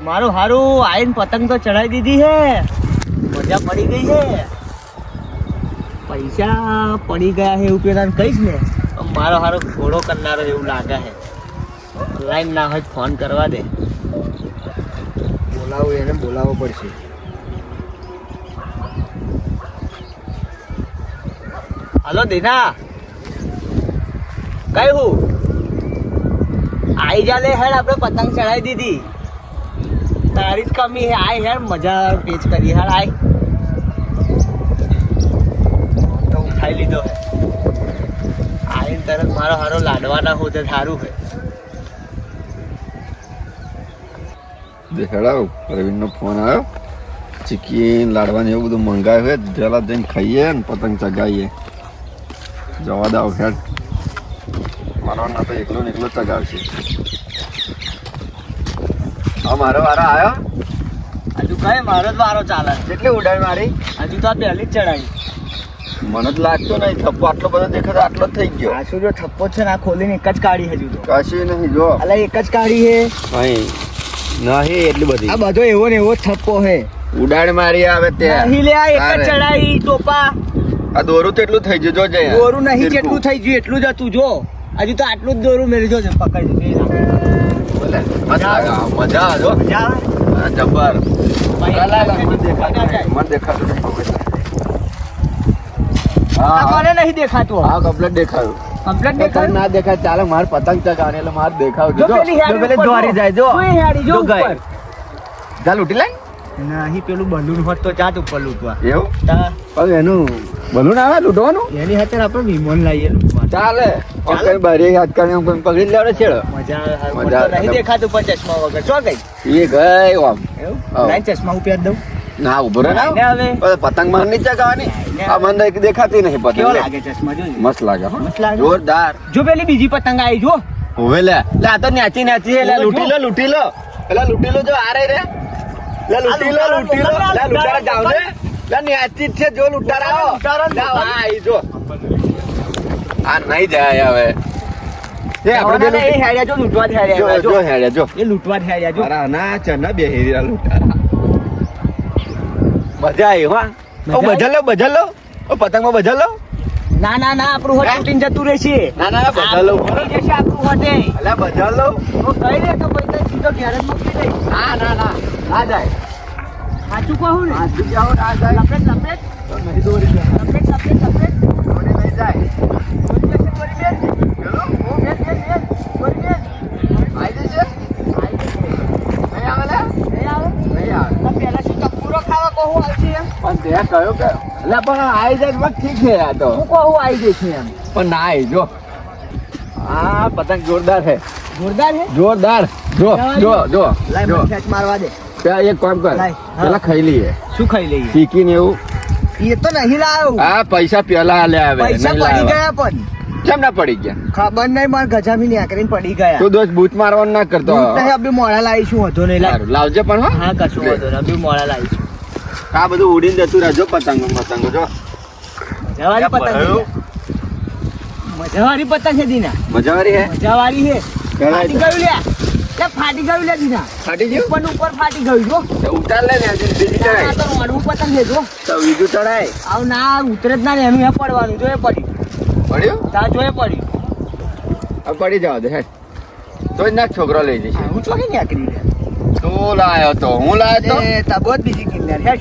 મારું હારું આઈને પતંગ તો ચડાવી દીધી હે, મજા પડી ગઈ છે. પૈસા પડી ગયા છે એવું પેલા કહીશ ને, મારો હારો ઘોડો કરનારો એવું લાગે છે. લાઈન ના હોય ફોન કરવા દે, બોલાવું એને બોલાવવો પડશે. હલો દીના, કઈ હું આઈ જા લે હેડ, આપણે પતંગ ચડાવી દીધી. તારી જ કમી હે, આય હેડ મજા પેચ કરી હેડ. આય તો ઉઠાઈ લીધો હે, આઈને તરત મારો હારો લાડવાના હોતે સારું હે. દેખાડાવ રવિનનો ફોન આવ્યો, ચીકી લાડવાની એવું બધું મંગાવ્યું હોય, જરા જઈને ખાઈએ ને પતંગ ચગાવીએ. જવા દાવ હેડ, મારો ના તો એકલો ને એકલો ચગાવશે. હા મારો વારો આવ્યો. હજુ કઈ મારો જ વારો ચાલે. કેટલી ઉડાડી મારી? હજુ તો આ પહેલી જ ચડાવી. મને જ લાગતો નહીં થપ્પો આટલો બધો દેખાતો, આટલો જ થઈ ગયો. આ શું જો થપ્પો છે ને, આ ખોલીને એક જ કાઢી. હજુ તો કશું નહીં, જો અલા એક જ કાઢી હે. નહીં નહીં એટલી બધી. આ બધો એવો ને એવો જ થપ્પો હે. ઉડાડ મારી આવે ત્યાં નહીં લે, આ એક જ ચડાવી ટોપા. આ દોરું તો એટલું થઈ ગયું, જોજે દોરું નહીં જેટલું થઈ ગયું એટલું જ હતું. જો હજુ તો આટલું જ દોરું મેળજો છે, પકડી બોલે મજા આવે, મજા આવે જો. મજા આવે. હા જબર. મને મને દેખાતું નહીં. નહીં દેખાતું. હા કમ્પ્લેટ દેખાયું. કમ્પ્લેટ પતંગ દેખાય ના દેખાય ચાલે, મારે પતંગ ચગાવવાની એટલે મારે દેખાવ જો પેલી હેડી દોરી જાય. જો જો ઉપર જા લૂટી લાય. નહીં પેલું બલૂન હોત તો ચાત ઉપર લૂંટવા. એવું તા પણ એનું બલૂન આવે લૂંટવાનું એની હાથે આપણે વિમોન લાવીએ લૂંટવા. ચાલે. કઈ બારી હાથ કરીને આમ કોઈ પકડી લેવડે છેડો. મજા આવે. મજા આવે. નહીં દેખાતું પણ ચશ્મા વગર ચો ગઈ. એ ગઈ આમ. એવું હા. લાઈ ચશ્મા હું પહેરી દઉં. ના ઉભો રહે લાઈને આવે. ના પતંગ માં નહીં ચગાવવાની. આ મને એક દેખાતી નહીં કેવો પતંગ. લાગે ચશ્મા જોઈ. મસ્ત લાગે હો. મસ્ત લાગે. જોરદાર. જો પેલી બીજી પતંગ આવી જો. હોવે લે લે આ તો ન્યાચી ન્યાચી લે લૂટી લો લૂટી લો. પેલા લૂટી લો જો આ રે રે. લે લૂટી લો લૂટી લો. લે લૂટારા જાવ ને. લે ન્યાચી છે જો લૂટારા આવો. જાવ આ ઈ જો. આ નહીં જાય હવે. એ આપણે એ હેડ્યા જો લૂંટવા જ હેડ્યા જો હેડ્યા જો. એ લૂંટવા જ હેડ્યા જો. અરે ના ચના બે હેરીરા લૂટારા. મજા આવી હો. ઓ બજાર લો બજાર લો. ઓ પતંગમાં બજાર લો. ના ના ના આપણું હોટ તૂટીને જતું રહેશે. ના ના બજાર લો. આપણું જશે આપણું હોટે. અલા બજાર લો. તો કઈ દે તો પૈસા સીધો ઘેર જ મૂકી દે. ના ના ના આ જાય. સાચું કહું ને. સાચું જાઓ આ જાય. લપેટ લપેટ તો નહીં દોરી જાય. લપેટ લપેટ લપેટ. દોરી નહીં જાય. દોરી બેન દોરી બેન. પેલો ઓ બેન બેન બેન દોરી બેન. આઈ જશે. આઈ જશે. નહીં આવે લે. નહીં આવે. નહીં આવે. તો પહેલા શું ટપુરો ખાવા કહું આવશે એમ. પણ તે કયો કે એટલે પણ આઈ જાય તો ઠીક છે આ તો. હું કહું આવી જશે એમ. પણ ના આઈ જો. આ પતંગ જોરદાર છે. જોરદાર છે. જોરદાર. જો જો જો લાઈ જો. મને ખેંચ મારવા દે. પેલા એક કામ કર. લાય. હા. પેલા ખાઈ લઈએ. શું ખાઈ લઈએ. શીખીને એવું. એ તો નહીં લાવ્યો. આ પૈસા પેલા લે આવે. પૈસા નહીં પડી લાવ્યા. ગયા પણ કેમ ના પડી ગયા? ખબર નહીં મારે ગજામી નીકળીને પડી ગયા. તું દોસ્ત બૂથ મારવાનું ના કરતો. નહીં અબી મોડા લાવીશું હતો નહીં લાવ. સારું, લાવજે પણ હો. હા કશું વાંધો નહીં અબી મોડા લાવીશું. આ બધું ઉડીને જતું રહેજો પતંગો પતંગો જો. મજાવાળી પતંગ છે. મજાવાળી પતંગ છે દીના. મજાવારી હે. મજાવાળી છે. પેલા ફાટી ગયું લે. લે ફાટી ગયું લે દીના. ફાટી ગયું. ઉપર ને ઉપર ફાટી ગયું જો. તો ઉતાર લે ને આજે બીજી આ ચડાય. તો મોડું પતંગ છે જો. તો બીજું ચડાય. આવ ના ઉતરે જ ના ને એનું એ પડવાનું જો એ પડ્યું. પડ્યું? તા જો એ પડ્યું. આ પડી જવા દે હે. તો જ ના છોકરો લઈ જશે. હું ચોકી નીકળી લે. તું લાયો તો હું લાયો તો એ તા બોધ બીજી કિન્નર હેડ.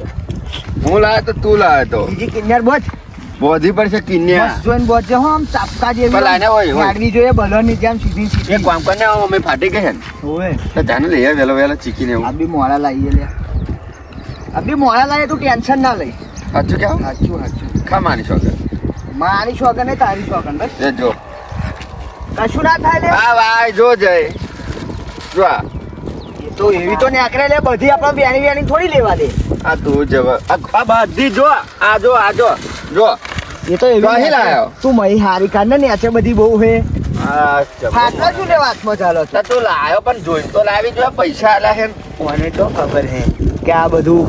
હું લાયો તો તું લાયો તો બીજી કિન્નર બોધ. બોધી પડશે કિન્યા. બસ જોઈને બોધ છે હો આમ ચાપકા જેવી. પેલા આને હોય, હોય. લાડવી જોઈએ બલૂનની જેમ સીધી એક સીધી. કામ કરને અમે ફાટી ગઈ છે ને ઓય તો જાને લઈ આવ વેલો વેલો ચીકીને એવું. અબી મોડા લાવીએ લે. અબી મોડા લાવીએ તું ટેન્શન ના લઈ. સાચું કેવું? સાચું સાચું. ખા માની છોકર મારી શોખન ને તારી શોખન બસ એ જો. કશું ના થાય લે. આ ભાઈ જો જય જો આ. એ તો એવી તો નેકરે લે બધી આપણે બેની બેની થોડી લેવા દે. આ તું જવા આ બધી જો આ જો આ જો જો એ તો એવી કહી નેકરે. લાયો. તું મહી હારી કાઢ ને નેચે બધી બહુ હે. આ ફાટલા શું લે વાતમાં ચાલો છો. તું લાયો પણ જોઈ તો લાવી જો પૈસા આલા હે. મને તો ખબર હે કે આ બધું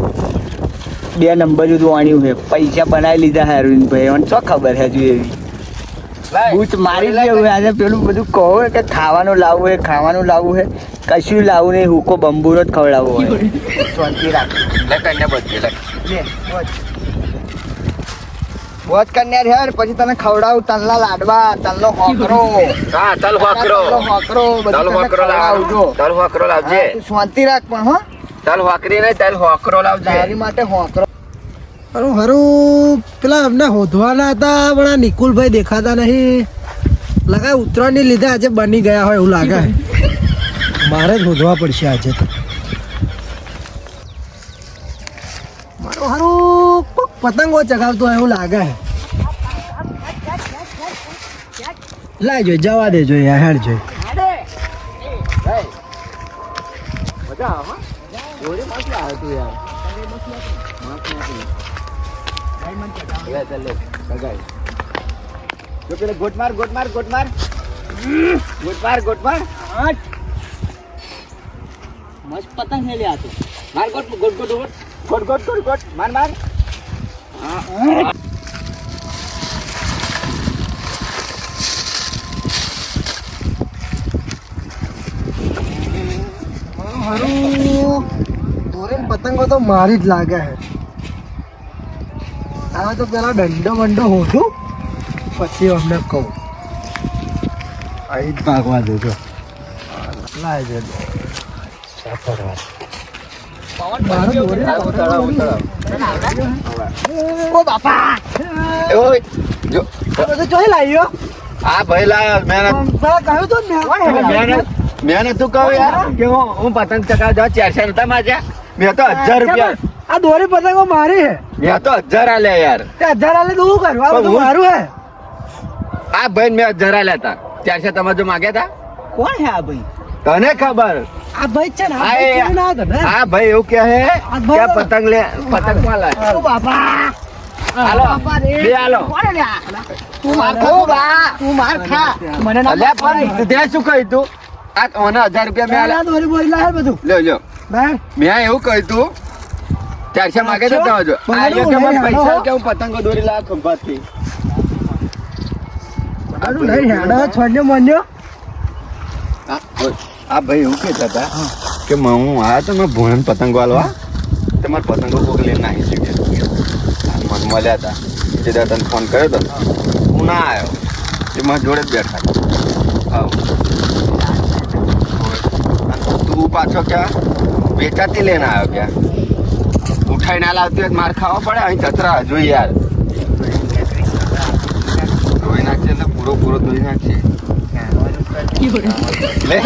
2 નંબર જુદું આણ્યું હે પૈસા બનાવી લીધા હે અરવિંદ ભાઈ મને તો ખબર હે જો એવી બૂચ મારી લે હવે આજે પેલું બધું કહો કે ખાવાનું લાવવું હે કશું લાવવું નહીં હુકો બંબુરો જ ખવડાવવો હોય શાંતિ રાખ લે કન્યા બધી લે બોજ કન્યા રે પછી તને ખવડાવું તલના લાડવા તલનો હોકરો હા તલ હોકરો બધું તને ખવડાવજો. તલ હોકરો લાવજે તું શાંતિ રાખ પણ હો તલ હોકરી નહીં તલ હોકરો લાવજે તારી માટે હોકરો હારું પેલા અમને હોધવાના હતા પણ આ નિકુલભાઈ દેખાતા નહીં લગાય ઉત્તરાયણની લીધે આજે બની ગયા હોય એવું લાગે મારે જ હોધવા પડશે આજે તો મારું હારું કોક પતંગો ચગાવતો હોય એવું લાગે લાઈ જોઈ જવા દેજો યાર હેડ જોઈ મજા આવે જોડે મસ્ત આવે તું યાર લે ચાલ લે બગાઈ જો પેલે ગોટ માર મસ્ત પતંગ છે લ્યા તું માર ગોટ માર હારું દોરીને પતંગો તો મારી જ લાગે હે આ તો પેલા દંડો બંડો હોધું પછી અમને કહું અહીં જ ભાગવા દેજો લાય છે મારો દોરી ઓ બાપા ઓય જો આ બધું જોઈ લાવ્યો આ ભાઈ લાયો મેં પેલા કહ્યું તો ને મેં તું કહું યાર કે હું પતંગ ચગાવ જાઉં 400 નતા માજ્યા મેં તો 1000 રૂપિયા આ દોરી પતંગો મારી હે મેં તો 1000 આલ્યા યાર તે 1000 આલે તો શું કરવા બધું મારું હે આ ભાઈ મેં 1000 આલ્યા હતા 400 તમે જો માગ્યા હતા કોણ હે આ ભાઈ તને ખબર આ ભાઈ છે ને આ ભાઈ કેવું ના હતો ને આ ભાઈ એવું કે હે કે પતંગ માં લાય ઓ બાપા હાલો બે હાલો તું માર ખા બા તું માર ખા મને ના અલ્યા પણ તે શું કહ્યું તું આ ઓને 1000 રૂપિયા મેં આલ્યા દોરી બોરી લાવે બધું લ્યો મેં એવું કહ્યું તું 400 માગે તો તમે જો આયો કે મને પૈસા કે હું પતંગો દોરી લાવ ખંભાતથી આનું લઈ હેડો છોડ્યો મન્યો આ ભાઈ એવું કહેતા હતા કે હું આયા તો મેં ભોળન પતંગો આલવા તે મારા પતંગો કોક લઈને નાખી દીધી મને મળ્યા હતા તે તને ફોન કર્યો હતો હું ના આવ્યો એ મારા જોડે જ બેઠા હા તું પાછો ક્યાં વેચાતી લઈને આવ્યો ક્યાં ઉઠાઈ ના લાવતી હોય માર ખાવા પડે અહીં ચતરા જોઈ યાર ધોઈ નાખશે એટલે પૂરો ધોઈ નાખશે લે